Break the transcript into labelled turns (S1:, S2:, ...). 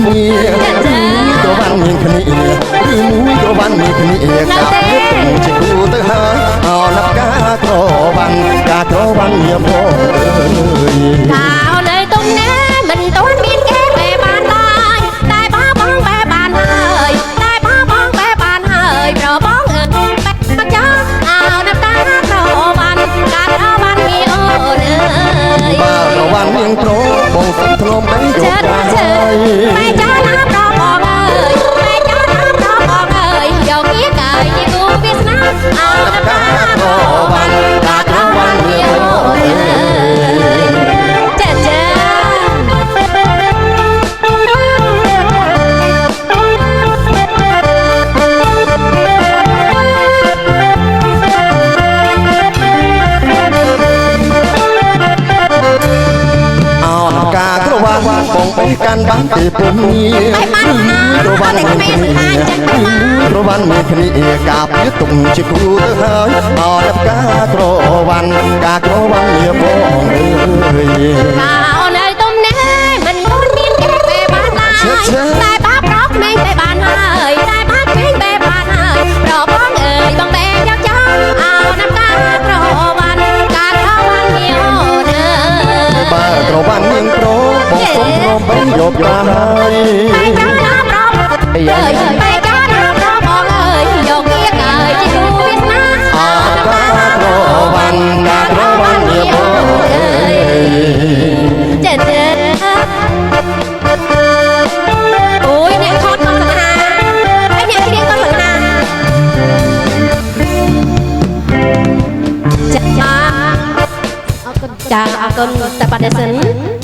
S1: នីក៏បានមានគ្នាឬមួយក៏បានមានគ្នាកាប់ជាគូទៅហើយអោណាប់ការក្រវ៉ាន់ការក្រវ៉ាន់ញាបងអើយ
S2: ថាអូនអើយទុំណែមិនទាន់មានគេបែបានឡើយតែបងបែបានហើយតែបងបែបានហើយប្របងអើបែចាអោណាប់ការក្រវ៉ាន់ការក្រវ៉ាន់មានអូនអើយ
S1: បើក្រវ៉ាន់មានក្របងសឹងធ្នមបីយកហើយ
S2: បែចាណាប្របងអើយបែចាណាប្របងអើយយកគៀកាយជាគូវាសនាអោណាប់ការក្រវ៉ាន់ការក្រវ៉ាន់មានអូនអើយបងបីកាន់បានពីពុំងាររវ៉ាន់មានគ្នារវ៉ាន់មានគ្នាការពីទុំជាគ្រូទៅហើយអត់ការក្រវ៉ាន់ការក្រវ៉ាន់ញាបងអើយអូនអើយទុំណែមិនទាន់មានគេបែបានឡើយតែបាប្រកមេបែបានហើយតែបាក្មេងបែបានហើយប្របងអើយបងបែយកចង់អោណាប់ការក្រវ៉ាន់ការក្រវ៉ាន់មានអូនអើយ
S1: បើក្រវ៉ាន់មានក្របងសុំព្រមបីយកបានហើយ
S2: បែចាណាប្របងអើយបែចាណាប្របងអើយយកគៀកាយជាគូវាសនា
S1: អត់ការក្រវ៉ាន់ការក្រវ៉ាន់ញាបងអើយ
S2: ចេះអូយអ្នកខត់ខំសង្ហាអីអ្នកគ្រៀងខំសង្ហាចាអរគុណតែបាត់ទេសិន